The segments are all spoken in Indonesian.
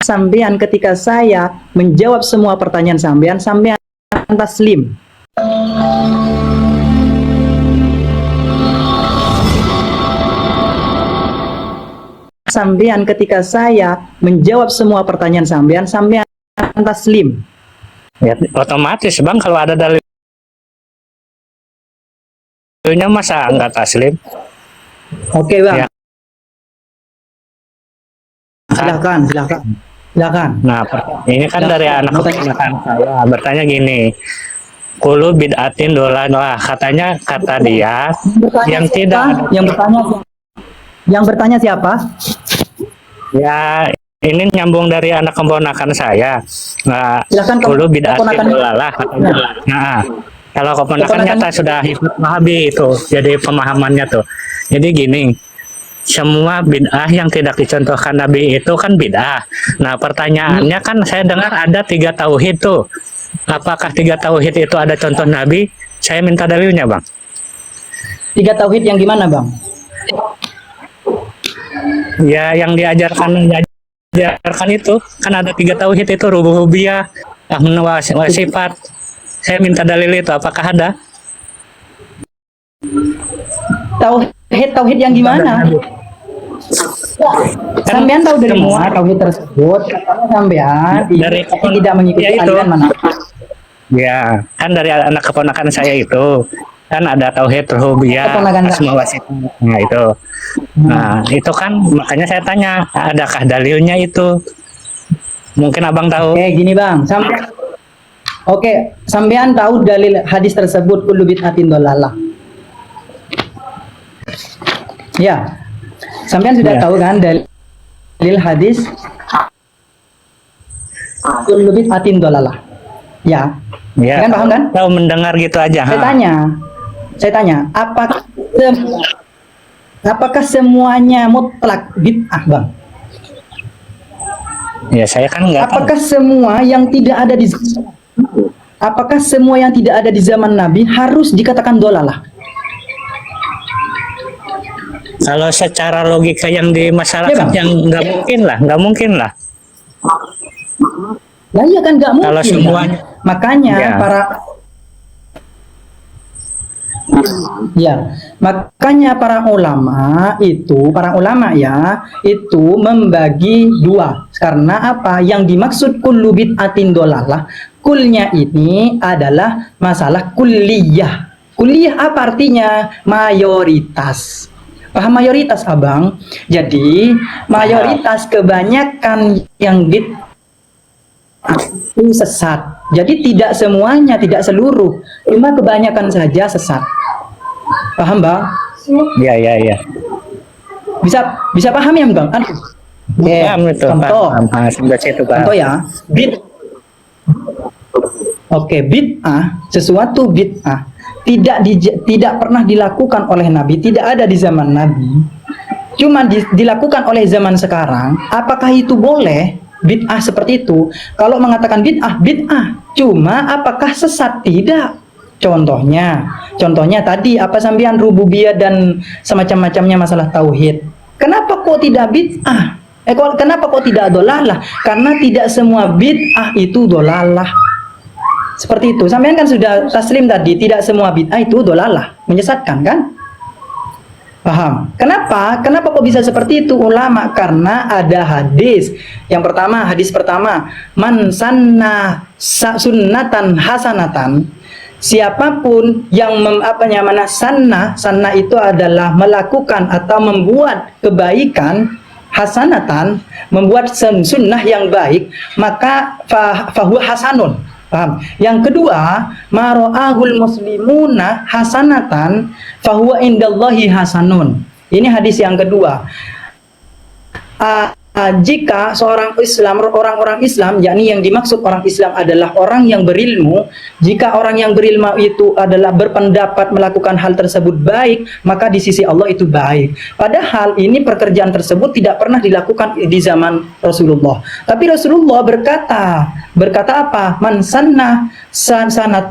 sampean ketika saya menjawab semua pertanyaan sampean, sampean taslim. Sampean ketika saya menjawab semua pertanyaan sampean, sampean taslim. Ya, otomatis bang, kalau ada dalilnya masa nggak taslim? Oke bang. Ya. Silakan. Nah, ini kan dari anak keponakan saya bertanya gini, kulu bid'atin dolalah, katanya kata dia yang tidak yang bertanya siapa? Ya, ini nyambung dari anak keponakan saya. Nah, kulu bid'atin dolalah katanya. Nah, kalau keponakan nyata sudah ikut Wahabi itu, jadi pemahamannya tuh. Jadi gini, semua bid'ah yang tidak dicontohkan Nabi itu kan bid'ah. Nah, pertanyaannya kan saya dengar ada 3 tauhid tuh. Apakah 3 tauhid itu ada contoh Nabi? Saya minta dalilnya, Bang. 3 tauhid yang gimana, Bang? Ya, yang diajarkan itu kan ada 3 tauhid itu, rububiyah, asma wa sifat. Saya minta dalil itu, apakah ada? Tauhid yang gimana? Sampean tahu dari semua tauhid tersebut, sampean dari tidak mengikuti aliran mana? Ya, kan dari anak keponakan saya itu kan ada tauhid rububiyah, asma wa sifat. Nah, itu. Nah, itu kan makanya saya tanya, adakah dalilnya itu? Mungkin Abang tahu. Oke, gini Bang, sampean tahu dalil hadis tersebut, kullu bid'atin dolalah. Ya. Sampean sudah tahu kan dalil hadis kullu bid'atin dolalah. Ya. Ya, kan paham kan? Tahu mendengar gitu aja. Saya tanya, apakah semuanya mutlak bid'ah, Bang? Ya, saya kan nggak tahu. Apakah semua yang tidak ada di zaman Nabi harus dikatakan dolalah? Kalau secara logika yang di masyarakat Ya, yang nggak mungkin lah. Lah iya kan nggak mungkin. Kalau semuanya, makanya ya. para ulama itu membagi 2. Karena apa? Yang dimaksud kullu bid'atin dolalah, kulnya ini adalah masalah kulliyah. Kulliyah apa artinya? Mayoritas. Paham mayoritas, Abang? Jadi mayoritas kebanyakan yang itu sesat. Jadi tidak semuanya, tidak seluruh, cuma kebanyakan saja sesat. Paham, Bang? Iya. Bisa paham ya, Bang? Paham itu. Contoh ya. Bid'ah, sesuatu bid'ah tidak pernah dilakukan oleh Nabi, tidak ada di zaman Nabi, cuma dilakukan oleh zaman sekarang. Apakah itu boleh? Bid'ah seperti itu. Kalau mengatakan bid'ah, cuma apakah sesat? Tidak. Contohnya tadi apa sampean rububiyah dan semacam-macamnya masalah tauhid. Kenapa kok tidak bid'ah? Kenapa kok tidak dolalah? Karena tidak semua bid'ah itu dolalah. Seperti itu. Sampean kan sudah taslim tadi, tidak semua bid'ah itu dolalah, menyesatkan kan? Paham? Kenapa kok bisa seperti itu ulama? Karena ada hadis. Hadis pertama, man sanna sunnatan hasanatan. Siapapun yang sanna itu adalah melakukan atau membuat kebaikan, hasanatan, membuat sunnah yang baik, maka fahuwa hasanun. Paham? Yang kedua, maro'ahul muslimuna hasanatan fahuwa indallahi hasanun. Ini hadis yang kedua. Jika seorang Islam, orang-orang Islam, yakni yang dimaksud orang Islam adalah orang yang berilmu, jika orang yang berilmu itu adalah berpendapat melakukan hal tersebut baik, maka di sisi Allah itu baik. Padahal ini pekerjaan tersebut tidak pernah dilakukan di zaman Rasulullah. Tapi Rasulullah berkata apa? Man sanna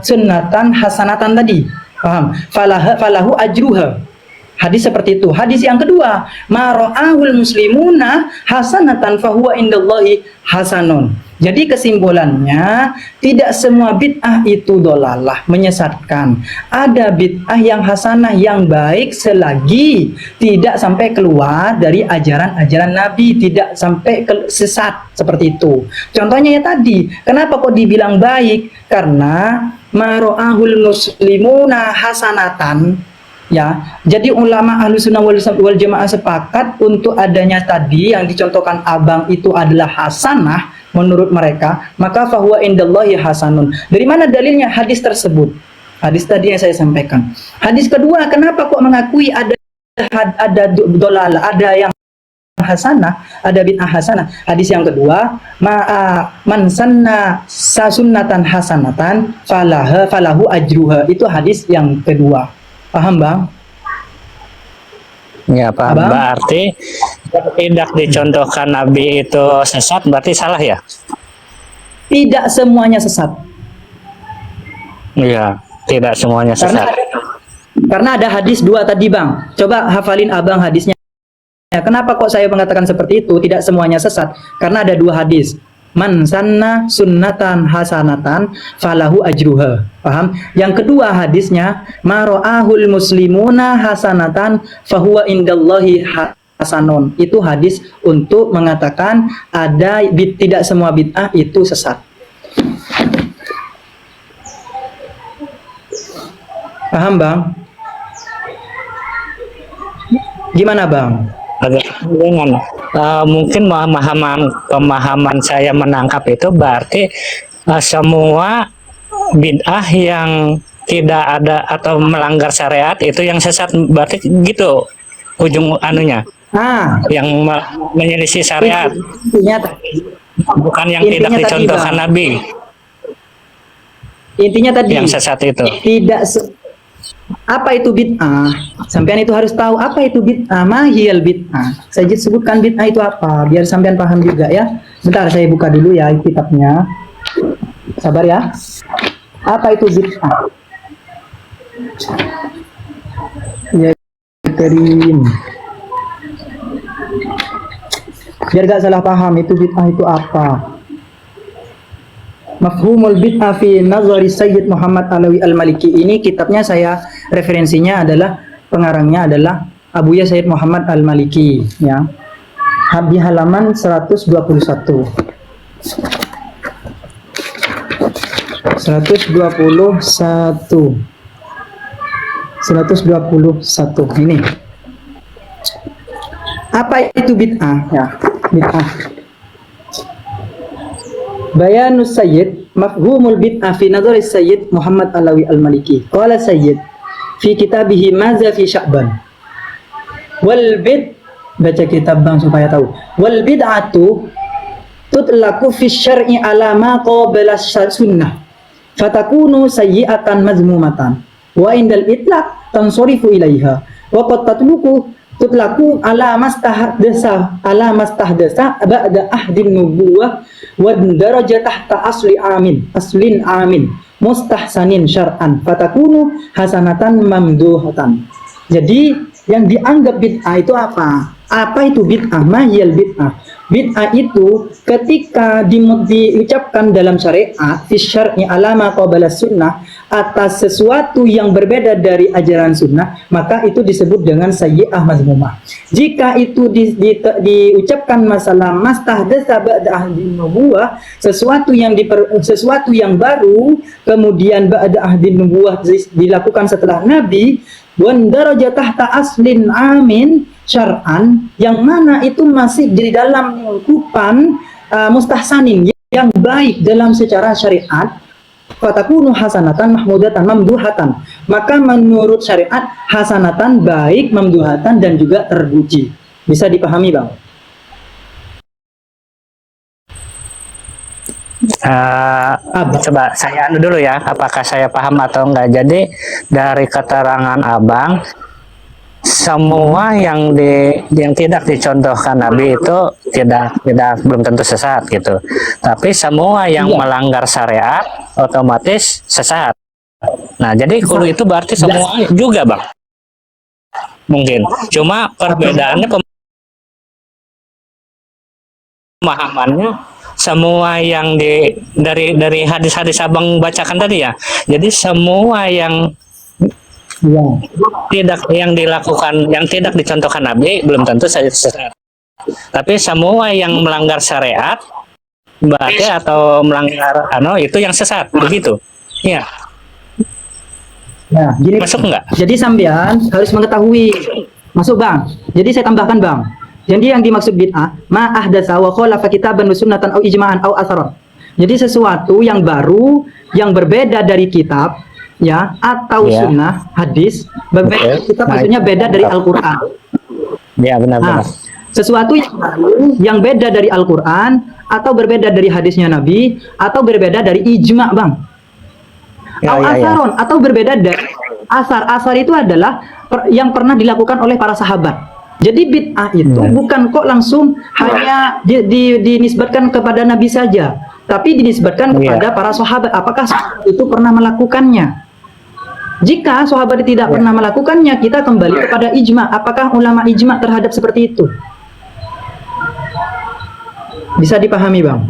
sunnatan hasanatan tadi. Paham? Falahu ajruha. Hadis seperti itu. Hadis yang kedua, ma ra'ahul muslimuna hasanatan fahuwa indallahi hasanun. Jadi kesimpulannya, tidak semua bid'ah itu dolalah, menyesatkan. Ada bid'ah yang hasanah, yang baik selagi tidak sampai keluar dari ajaran-ajaran Nabi, tidak sampai sesat seperti itu. Contohnya ya tadi, kenapa kok dibilang baik? Karena maro'ahul muslimuna hasanatan. Ya, jadi ulama Ahlussunnah wal Jamaah sepakat untuk adanya tadi yang dicontohkan Abang itu adalah hasanah menurut mereka, maka fahuwa indallahi hasanun. Dari mana dalilnya hadis tersebut? Hadis tadi yang saya sampaikan. Hadis kedua, kenapa kok mengakui ada dolala, ada yang hasanah, ada bid'ah hasanah? Hadis yang kedua, man sanna sunnatan hasanatan falahu ajruha. Itu hadis yang kedua. Paham, Bang? Ya, paham. Abang? Berarti tidak dicontohkan Nabi itu sesat, berarti salah ya? Tidak semuanya sesat. Iya, tidak semuanya sesat. Karena ada hadis dua tadi, Bang. Coba hafalin Abang hadisnya. Kenapa kok saya mengatakan seperti itu? Tidak semuanya sesat. Karena ada dua hadis. Man sanna sunnatan hasanatan falahu ajruha. Paham? Yang kedua hadisnya, maro'ahul muslimuna hasanatan fahuwa indallahi hasanun. Itu hadis untuk mengatakan tidak semua bid'ah itu sesat. Paham, Bang? Gimana, Bang? Agak dengan mungkin pemahaman saya menangkap itu berarti semua bid'ah yang tidak ada atau melanggar syariat itu yang sesat, berarti gitu ujung anunya, yang menyelisih syariat, bukan yang tidak dicontohkan Nabi. Intinya tadi yang sesat itu apa itu bid'ah? Sampean itu harus tahu apa itu bid'ah, mahiyal bid'ah. Saya sebutkan bid'ah itu apa, biar sampean paham juga ya. Bentar, saya buka dulu ya kitabnya. Sabar ya. Apa itu bid'ah? Ya, Karim. Biar gak salah paham, itu bid'ah itu apa. Mafhumul bid'ah fi nazari Sayyid Muhammad Alawi Al-Maliki. Ini kitabnya saya, referensinya adalah, pengarangnya adalah Abuya Sayyid Muhammad Al-Maliki ya. Di halaman 121. 121 ini. Apa itu bid'ah ya? Bid'ah. Bayanus Sayyid mafhumul bid'ah fi nazari Sayyid Muhammad Alawi Al-Maliki. Qala Sayyid fi kitabihi Maza fi Sya'ban. Wal baca kitab Bang supaya tahu. Wal bid'atu tutlaku fi syar'i ala ma qabala sunnah fatakunu sayyi'atan mazmumatan wa indal itlaq tansurifu ilaiha wa qad tutlaku ala mastahdasa ba'da ahdin nubuwah wa daraja tahta aslin amin mustahsanin syar'an fatakunu hasanatan mamduhatan. Jadi yang dianggap bid'ah itu apa? Apa itu bid'ah? Mahiyal bid'ah. Bid'ah itu ketika diucapkan dalam syariat, fi syar'i alama qabala sunnah, atas sesuatu yang berbeda dari ajaran sunnah, maka itu disebut dengan sayyi'ah mazmumah. Jika itu diucapkan masalah mastahdasa ba'da ahdin nubuwah, sesuatu yang baru, kemudian ba'da ahdin nubuwah dilakukan setelah Nabi, wan daraja tahta aslin amin syar'an, yang mana itu masih di dalam lingkupan mustahsanin, yang baik dalam secara syariat, fatakunu hasanatan mahmudatan mamduhatan, maka menurut syariat hasanatan baik, mamduhatan dan juga terpuji. Bisa dipahami, Bang? Coba saya dulu ya, apakah saya paham atau enggak. Jadi dari keterangan Abang, semua yang tidak dicontohkan Nabi itu belum tentu sesat gitu. Tapi semua yang melanggar syariat otomatis sesat. Nah, jadi kalau itu berarti semua juga, Bang. mungkin. Cuma perbedaannya pemahamannya semua yang dari hadis-hadis abang bacakan tadi ya. Jadi semua yang tidak yang dilakukan, yang tidak dicontohkan Nabi belum tentu saja sesat. Tapi semua yang melanggar syariat berarti atau melanggar itu yang sesat, begitu. Iya. Nah, gini, masuk nggak? Jadi sampean harus mengetahui. Masuk bang. Jadi saya tambahkan bang. Jadi yang dimaksud bid'ah, ma ahdatsa wa khalafa kitaban wa sunnatan au ijma'an au atharan. Jadi sesuatu yang baru, yang berbeda dari kitab, ya, atau sunnah, hadis, berbeda dari kitab maksudnya beda dari Al-Qur'an. Ya, benar-benar. Nah, sesuatu yang baru, yang beda dari Al-Qur'an atau berbeda dari hadisnya Nabi atau berbeda dari ijma', Bang. Asaron atau berbeda dari asar. Asar itu adalah yang pernah dilakukan oleh para sahabat. Jadi bid'ah itu bukan kok langsung hanya dinisbatkan kepada Nabi saja, tapi dinisbatkan kepada para sahabat. Apakah sahabat itu pernah melakukannya? Jika sahabat tidak pernah melakukannya, kita kembali kepada ijma. Apakah ulama ijma terhadap seperti itu? Bisa dipahami, Bang?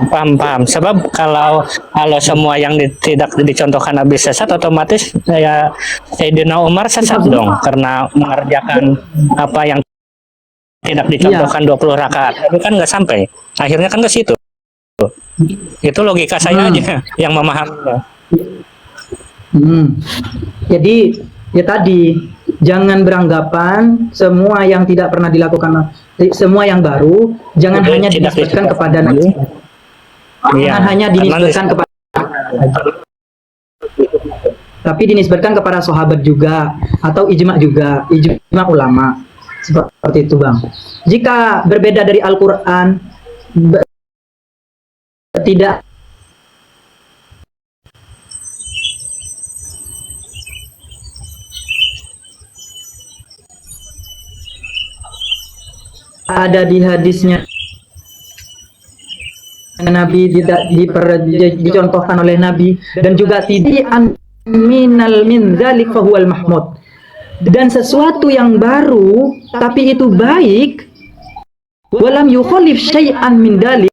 Paham. Sebab kalau semua yang tidak dicontohkan Nabi sesat, otomatis Sayyidina Umar sesat dong, karena mengerjakan apa yang tidak dicontohkan 20 rakaat. Itu kan nggak sampai. Akhirnya kan ke situ. Itu logika saya aja yang memahaminya. Jadi ya tadi, jangan beranggapan semua yang tidak pernah dilakukan, semua yang baru, jangan hanya dinisbatkan kepada Nabi. Jangan hanya dinisbatkan kepada, tapi dinisbatkan kepada sahabat juga, atau ijma juga, ijma ulama. Seperti itu, Bang. Jika berbeda dari Al-Quran, tidak ada di hadisnya Nabi, tidak dicontohkan oleh Nabi, dan juga tidak minal min dzalik fahuwal mahmud. Dan sesuatu yang baru tapi itu baik, walam yukhalif syai'an min dzalik,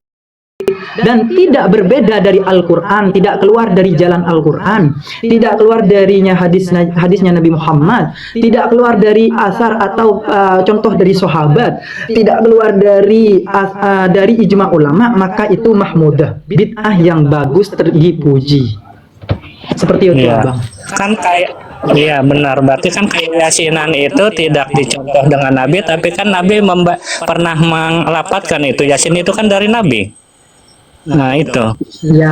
dan tidak berbeda dari Al-Quran, tidak keluar dari jalan Al-Quran, tidak keluar darinya hadisnya Nabi Muhammad, tidak keluar dari asar atau contoh dari sahabat, tidak keluar dari ijma ulama, maka itu mahmudah, bid'ah yang bagus, dipuji. Seperti itu, Bang. Kan kayak, iya benar, berarti kan kayak yasinan itu tidak dicontoh dengan Nabi, tapi kan Nabi pernah melapatkan itu. Yasin itu kan dari Nabi. Nah itu,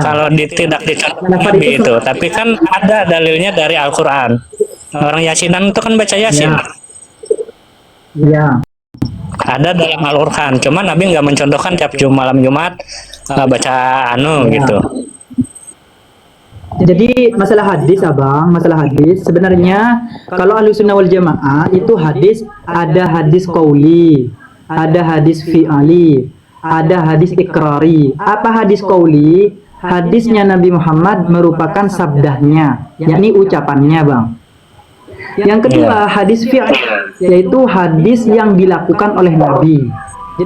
kalau tidak dicontoh Nabi itu, tapi kan ada dalilnya dari Al-Quran. Orang yasinan itu kan baca yasin. Iya. Ada dalam Al-Quran, cuma Nabi nggak mencontohkan tiap malam Jumat baca gitu. Jadi masalah hadis, Abang, masalah hadis sebenarnya kalau Ahlussunnah wal Jamaah itu hadis, ada hadis qauli, ada hadis fi'ali, ada hadis ikrari. Apa hadis qauli? Hadisnya Nabi Muhammad merupakan sabdahnya, yakni ucapannya, Bang. Yang kedua, hadis fi'ali, yaitu hadis yang dilakukan oleh Nabi.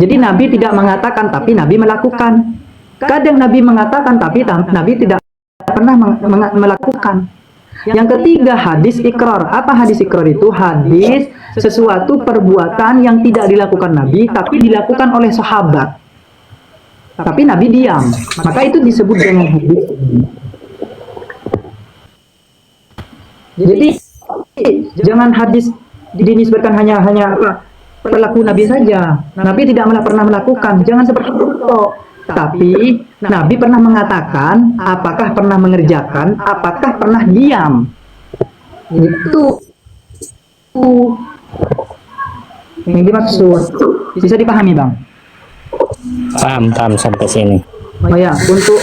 Jadi Nabi tidak mengatakan tapi Nabi melakukan. Kadang Nabi mengatakan tapi Nabi tidak pernah melakukan. Yang ketiga, hadis ikrar. Apa hadis ikrar itu? Hadis sesuatu perbuatan yang tidak dilakukan Nabi tapi dilakukan oleh sahabat, tapi Nabi diam, maka itu disebut dengan hadis. Jadi jangan hadis dinisbatkan hanya perilaku Nabi saja. Nabi tidak pernah melakukan, jangan seperti itu. Tapi Nabi pernah mengatakan, apakah pernah mengerjakan, apakah pernah diam. Itu yang dimaksud. Bisa dipahami, Bang? Paham sampai sini. Oh ya, untuk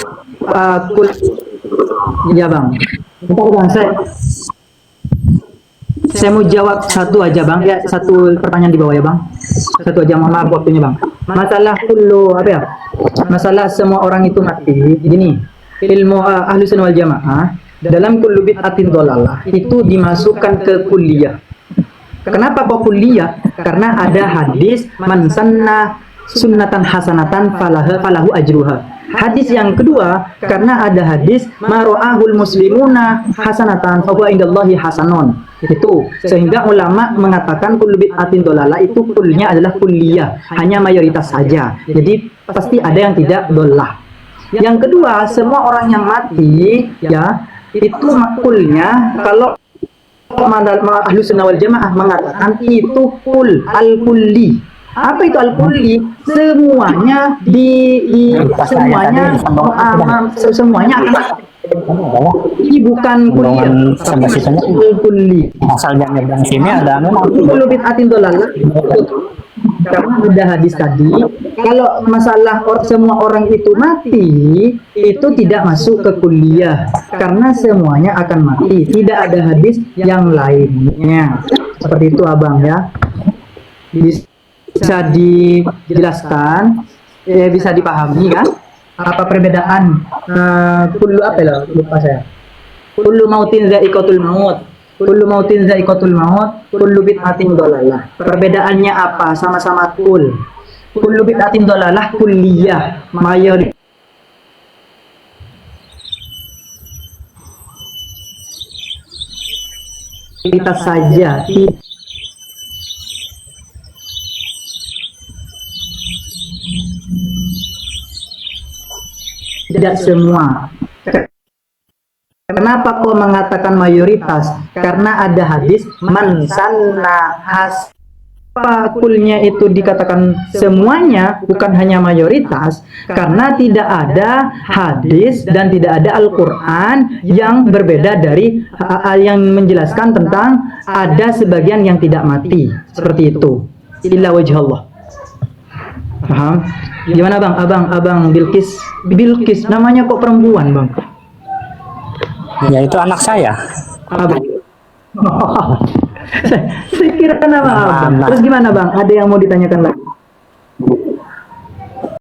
ya, Bang. Bentar, Bang, saya mau jawab satu aja, Bang. Ya, satu pertanyaan di bawah ya, Bang. Satu aja, mohon maaf waktunya, Bang. Masalah masalah semua orang itu mati. Gini, ilmu Ahlussunnah wal Jamaah dalam kullu bid'atin dhalalah itu dimasukkan ke kuliah. Kenapa kok kulliyah? Karena ada hadis man sanna sunnatan hasanatan falahu ajruha. Hadis yang kedua, karena ada hadis maro'ahul muslimuna hasanatan fahuwa indallahi hasanon. Itu sehingga ulama mengatakan kullu bid'atin dolalah itu kulnya adalah kulliyah, hanya mayoritas saja. Jadi pasti ada yang tidak dolah. Yang kedua, semua orang yang mati ya itu makulnya kalau ahlu sunnah wal jamaah mengatakan itu kul al-kulli. Apa itu al-kulli? Semuanya semuanya ini bukan kuliah kulli. Asal jangan bilang sini ada Kullu bid'atin dolalah. Karena ada hadis tadi, kalau masalah semua orang itu mati, itu tidak masuk ke kuliah karena semuanya akan mati. Tidak ada hadis yang lainnya. Seperti itu abang ya. Bisa dijelaskan, bisa dipahami kan? Apa perbedaan kullu apa ya? Lupa saya. Kullu mautin za'iqatul maut. Kullu mautin za'iqatul maut, kullu bid'atin dolalah. Perbedaannya apa? Sama-sama kul. Kullu bid'atin dolalah kulliyah, mayoritas saja. Tidak semua. Kenapa kau mengatakan mayoritas? Karena ada hadis man sanna kulnya itu dikatakan semuanya, bukan hanya mayoritas, karena tidak ada hadis dan tidak ada Al-Quran yang berbeda dari yang menjelaskan tentang ada sebagian yang tidak mati. Seperti itu. Illa wajh Allah. Paham? Gimana bang? Abang Bilqis. Bilqis namanya kok perempuan bang? Ya itu anak saya. Abang. Saya kira nama abang. Terus gimana bang? Ada yang mau ditanyakan lagi?